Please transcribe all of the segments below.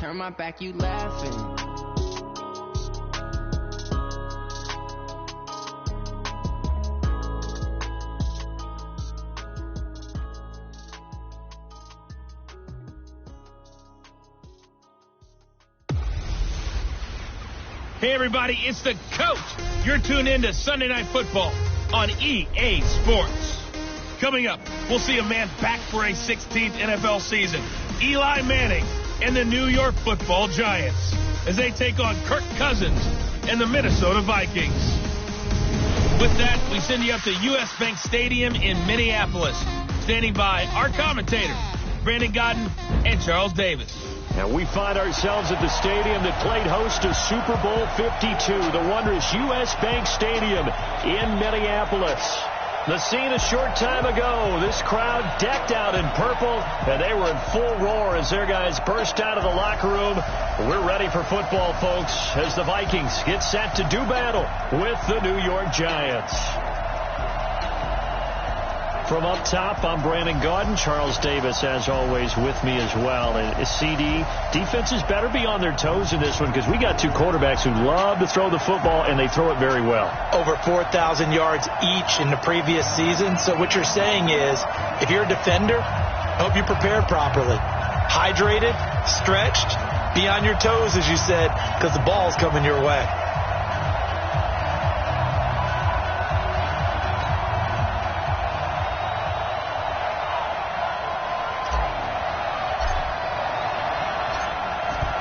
turn my back, you laughing. Hey, everybody, it's the coach. You're tuned in to Sunday Night Football on EA Sports. Coming up, we'll see a man back for a 16th NFL season. Eli Manning and the New York Football Giants as they take on Kirk Cousins and the Minnesota Vikings. With that, we send you up to U.S. Bank Stadium in Minneapolis. Standing by our commentators, Brandon Godden and Charles Davis. And we find ourselves at the stadium that played host to Super Bowl 52, the wondrous U.S. Bank Stadium in Minneapolis. The scene a short time ago, this crowd decked out in purple, and they were in full roar as their guys burst out of the locker room. We're ready for football, folks, as the Vikings get set to do battle with the New York Giants. From up top, I'm Brandon Godden. Charles Davis, as always, with me as well. And CD, defenses better be on their toes in this one because we got two quarterbacks who love to throw the football, and they throw it very well. Over 4,000 yards each in the previous season. So what you're saying is, if you're a defender, hope you're prepared properly. Hydrated, stretched, be on your toes, as you said, because the ball's coming your way.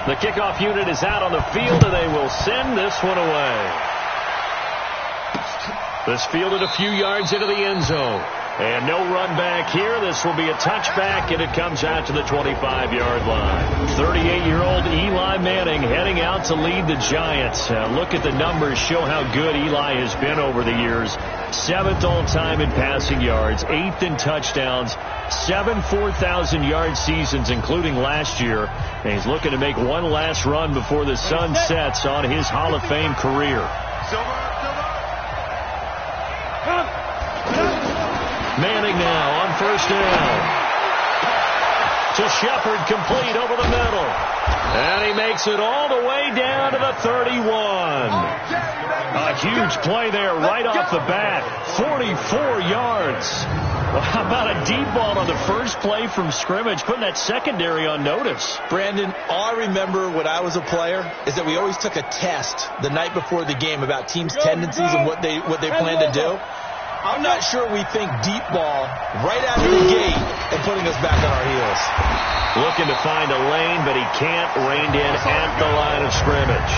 The kickoff unit is out on the field, and they will send this one away. This fielded a few yards into the end zone. And no run back here. This will be a touchback, and it comes out to the 25-yard line. 38-year-old Eli Manning heading out to lead the Giants. Look at the numbers, show how good Eli has been over the years. 7th all-time in passing yards, 8th in touchdowns, 7 4,000-yard seasons, including last year. And he's looking to make one last run before the sun sets on his Hall of Fame career. Manning now on first down. To Shepard, complete over the middle. And he makes it all the way down to the 31. A huge play there right off the bat. 44 yards. How about a deep ball on the first play from scrimmage, putting that secondary on notice? Brandon, all I remember when I was a player is that we always took a test the night before the game about teams' tendencies and what they plan to do. I'm not sure we think deep ball right out of the gate and putting us back on our heels. Looking to find a lane, but he can't. Reined in at the line of scrimmage.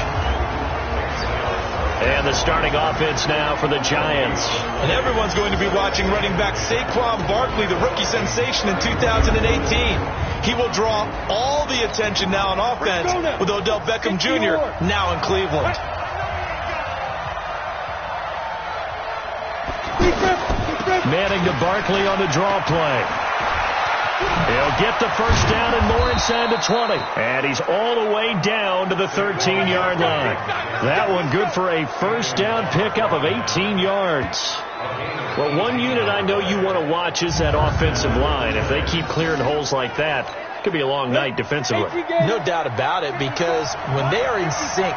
And the starting offense now for the Giants. And everyone's going to be watching running back Saquon Barkley, the rookie sensation in 2018. He will draw all the attention now on offense with Odell Beckham Jr. now in Cleveland. Manning to Barkley on the draw play. He'll get the first down and more inside the 20. And he's all the way down to the 13-yard line. That one good for a first down pickup of 18 yards. Well, one unit I know you want to watch is that offensive line. If they keep clearing holes like that, it could be a long night defensively. No doubt about it, because when they are in sync,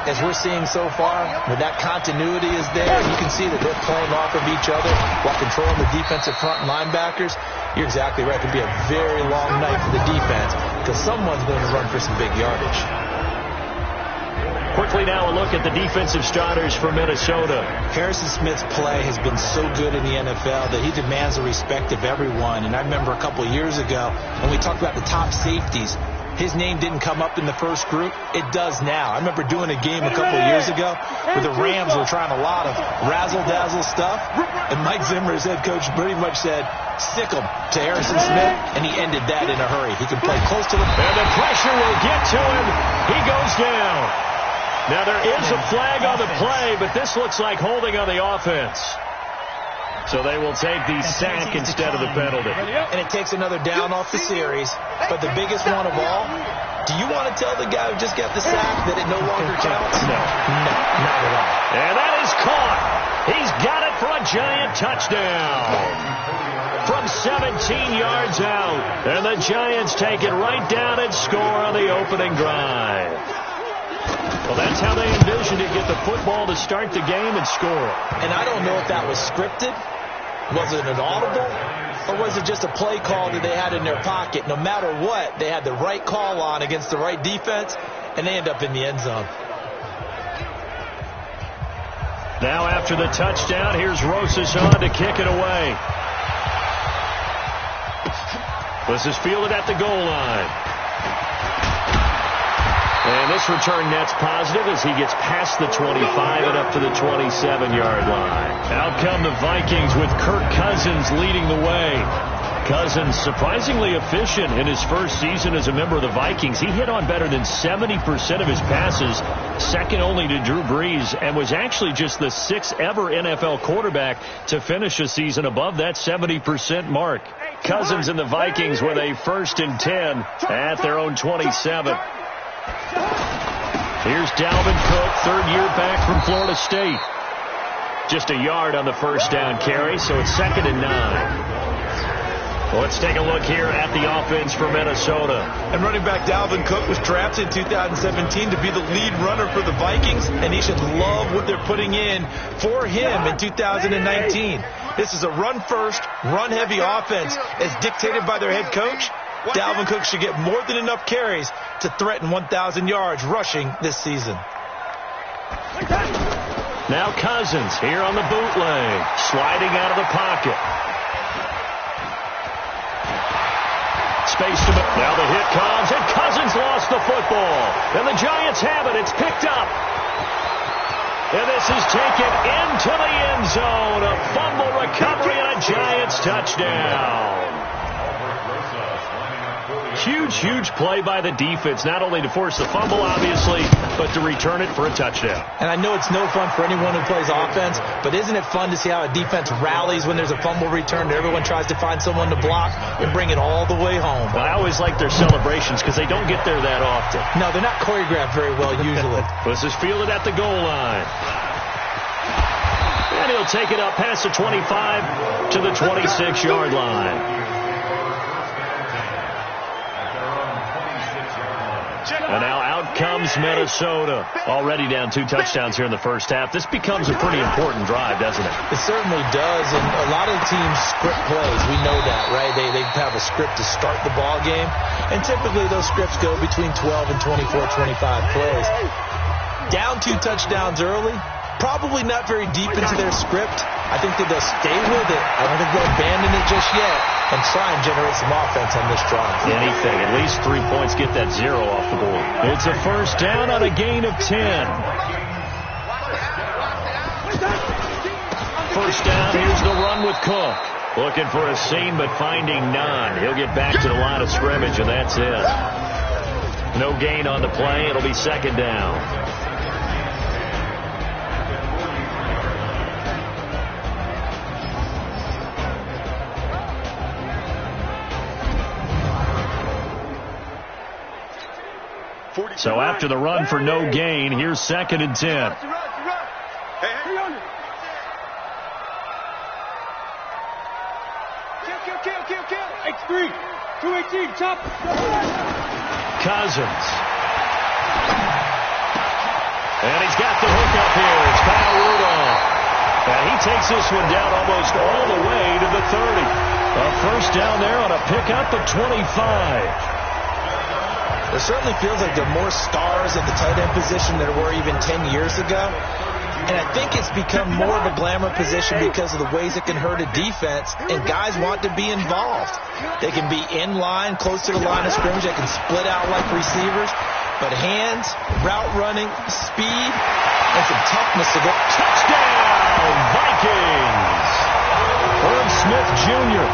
as we're seeing so far, when that continuity is there, you can see that they're playing off of each other while controlling the defensive front linebackers. You're exactly right. It could be a very long night for the defense because someone's going to run for some big yardage. Quickly now a look at the defensive starters for Minnesota. Harrison Smith's play has been so good in the NFL that he demands the respect of everyone. And I remember a couple of years ago when we talked about the top safeties, his name didn't come up in the first group. It does now. I remember doing a game a couple of years ago where the Rams were trying a lot of razzle-dazzle stuff, and Mike Zimmer, his head coach, pretty much said, sick him to Harrison Smith, and he ended that in a hurry. He can play close to the... And the pressure will get to him. He goes down. Now, there is a flag on the play, but this looks like holding on the offense. So they will take the sack instead of the penalty. And it takes another down off the series. But the biggest one of all, do you want to tell the guy who just got the sack that it no longer counts? No. No, not at all. And that is caught. He's got it for a Giant touchdown. from 17 yards out. And the Giants take it right down and score on the opening drive. Well, that's how they envisioned it, get the football to start the game and score. And I don't know if that was scripted. Was it an audible? Or was it just a play call that they had in their pocket? No matter what, they had the right call on against the right defense, and they end up in the end zone. Now after the touchdown, here's Rosas on to kick it away. This is fielded at the goal line. And this return net's positive as he gets past the 25 and up to the 27-yard line. Out come the Vikings with Kirk Cousins leading the way. Cousins surprisingly efficient in his first season as a member of the Vikings. He hit on better than 70% of his passes, second only to Drew Brees, and was actually just the sixth ever NFL quarterback to finish a season above that 70% mark. Cousins and the Vikings with a 1st and 10 at their own 27. Here's Dalvin Cook, third year back from Florida State. Just a yard on the first down carry, so it's 2nd and 9. Well, let's take a look here at the offense for Minnesota. And running back Dalvin Cook was drafted in 2017 to be the lead runner for the Vikings, and he should love what they're putting in for him in 2019. This is a run-first, run-heavy offense as dictated by their head coach. Dalvin Cook should get more than enough carries to threaten 1,000 yards rushing this season. Now Cousins here on the bootleg, sliding out of the pocket. Space to now the hit comes, and Cousins lost the football. And the Giants have it. It's picked up. And this is taken into the end zone. A fumble recovery and a Giants touchdown. Huge play by the defense, not only to force the fumble, obviously, but to return it for a touchdown. And I know it's no fun for anyone who plays offense, but isn't it fun to see how a defense rallies when there's a fumble return and everyone tries to find someone to block and bring it all the way home? Well, I always like their celebrations because they don't get there that often. No, they're not choreographed very well usually. This is fielded at the goal line. And he'll take it up past the 25 to the 26-yard line. And now out comes Minnesota. Already down 2 touchdowns here in the first half. This becomes a pretty important drive, doesn't it? It certainly does. And a lot of the teams script plays. We know that, right? They have a script to start the ball game. And typically those scripts go between 12 and 24, 25 plays. Down 2 touchdowns early. Probably not very deep into their script. I think that they'll stay with it. I don't think they'll abandon it just yet and try and generate some offense on this drive. Anything. At least 3 points. Get that 0 off the board. It's a first down on a gain of 10. First down. Here's the run with Cook. Looking for a seam, but finding none. He'll get back to the line of scrimmage, and that's it. No gain on the play. It'll be 2nd down. So after the run for no gain, here's 2nd and 10. X3, 218, chop. Cousins. And he's got the hook up here. It's Kyle Rudolph. And he takes this one down almost all the way to the 30. A first down there on a pickup at 25. It certainly feels like there are more stars at the tight end position than there were even 10 years ago. And I think it's become more of a glamour position because of the ways it can hurt a defense, and guys want to be involved. They can be in line, close to the line of scrimmage. They can split out like receivers. But hands, route running, speed, and some toughness to go. Touchdown, Vikings! Herb Smith Jr.,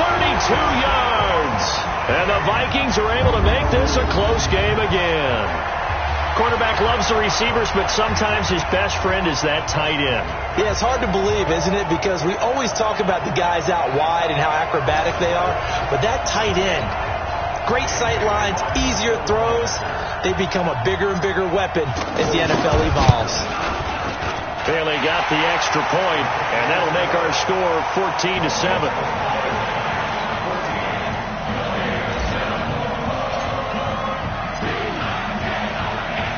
32 yards. And the Vikings are able to make this a close game again. Quarterback loves the receivers, but sometimes his best friend is that tight end. Yeah, it's hard to believe, isn't it? Because we always talk about the guys out wide and how acrobatic they are. But that tight end, great sight lines, easier throws, they become a bigger and bigger weapon as the NFL evolves. Bailey got the extra point, and that'll make our score 14-7.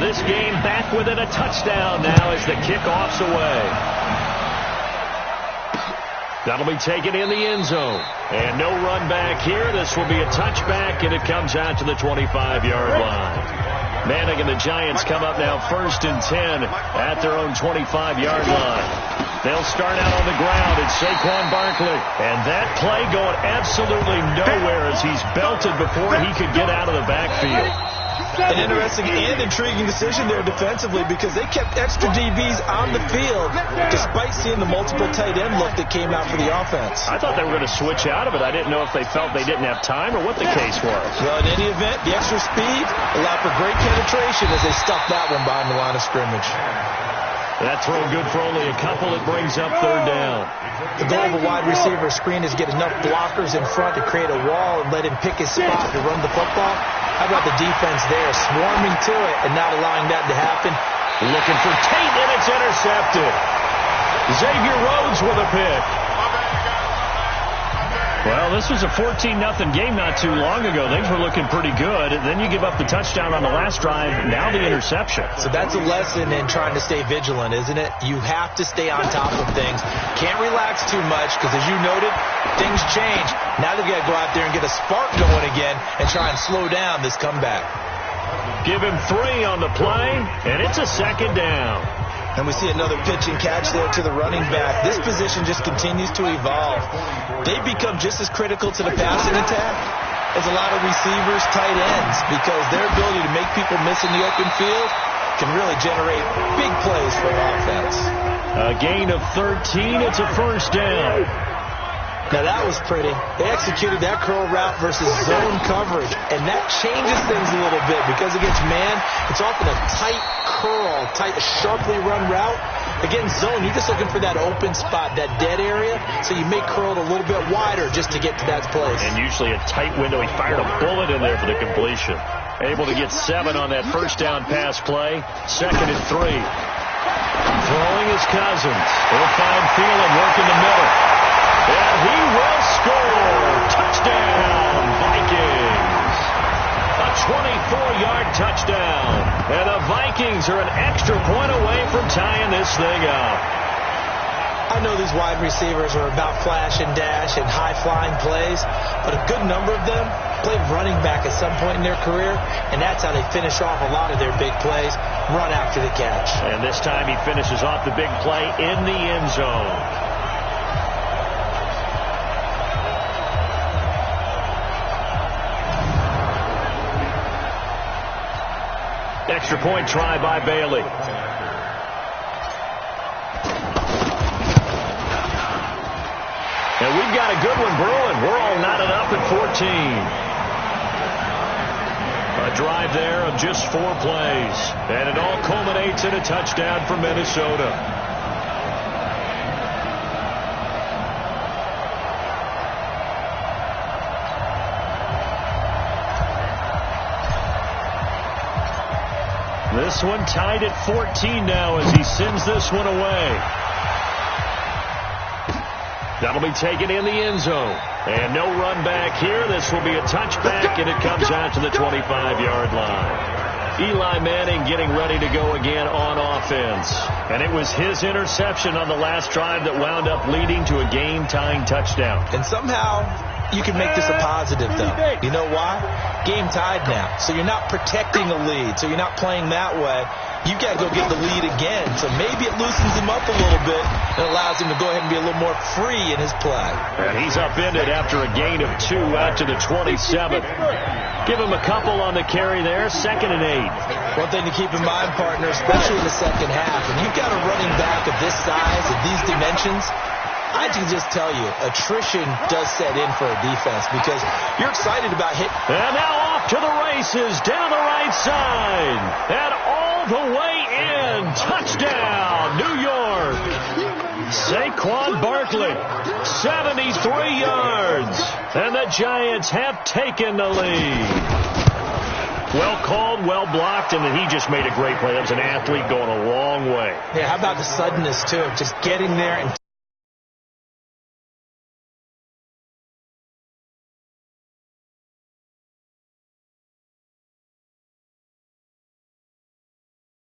this game back within a touchdown now as the kickoff's away. That'll be taken in the end zone. And no run back here. This will be a touchback, and it comes out to the 25-yard line. Manning and the Giants come up now 1st and 10 at their own 25-yard line. They'll start out on the ground. It's Saquon Barkley. And that play going absolutely nowhere as he's belted before he could get out of the backfield. An interesting and intriguing decision there defensively because they kept extra DBs on the field despite seeing the multiple tight end look that came out for the offense. I thought they were going to switch out of it. I didn't know if they felt they didn't have time or what the case was. Well, in any event, the extra speed allowed for great penetration as they stuffed that one behind the line of scrimmage. That throw good for only a couple. It brings up 3rd down. The goal of a wide receiver screen is get enough blockers in front to create a wall and let him pick his spot to run the football. How about the defense there, swarming to it and not allowing that to happen? Looking for Tate, and it's intercepted. Xavier Rhodes with a pick. Well, this was a 14-0 game not too long ago. Things were looking pretty good. Then you give up the touchdown on the last drive. Now the interception. So that's a lesson in trying to stay vigilant, isn't it? You have to stay on top of things. Can't relax too much because, as you noted, things change. Now they've got to go out there and get a spark going again and try and slow down this comeback. Give him 3 on the play, and it's a 2nd down. And we see another pitch and catch there to the running back. This position just continues to evolve. They become just as critical to the passing attack as a lot of receivers, tight ends, because their ability to make people miss in the open field can really generate big plays for offense. A gain of 13. It's a 1st down. Now that was pretty. They executed that curl route versus zone coverage, and that changes things a little bit because against man, it's often a tight curl, sharply run route. Against zone, you're just looking for that open spot, that dead area, so you make curl a little bit wider just to get to that place. And usually a tight window. He fired a bullet in there for the completion. Able to get 7 on that 1st down pass play. 2nd and 3. Throwing his Cousins. He'll find Thielen, work in the middle. And he will score. Touchdown, Vikings. A 24-yard touchdown. And the Vikings are an extra point away from tying this thing up. I know these wide receivers are about flash and dash and high-flying plays, but a good number of them played running back at some point in their career, and that's how they finish off a lot of their big plays, run after the catch. And this time he finishes off the big play in the end zone. Extra point try by Bailey. And we've got a good one brewing. We're all knotted up at 14. A drive there of just 4 plays. And it all culminates in a touchdown for Minnesota. This one tied at 14 now as he sends this one away. That'll be taken in the end zone. And no run back here. This will be a touchback, and it comes out to the 25-yard line. Eli Manning getting ready to go again on offense. And it was his interception on the last drive that wound up leading to a game-tying touchdown. And somehow you can make this a positive, though. You know why? Game tied now. So you're not protecting a lead. So you're not playing that way. You've got to go get the lead again. So maybe it loosens him up a little bit and allows him to go ahead and be a little more free in his play. And he's upended after a gain of 2 out to the 27. Give him a couple on the carry there. 2nd and 8. One thing to keep in mind, partner, especially in the second half, when you've got a running back of this size, of these dimensions, I can just tell you, attrition does set in for a defense because you're excited about hitting. And now off to the races, down the right side, and all the way in. Touchdown, New York. Saquon Barkley, 73 yards, and the Giants have taken the lead. Well called, well blocked, and then he just made a great play. That was an athlete going a long way. Yeah, how about the suddenness, too, just getting there and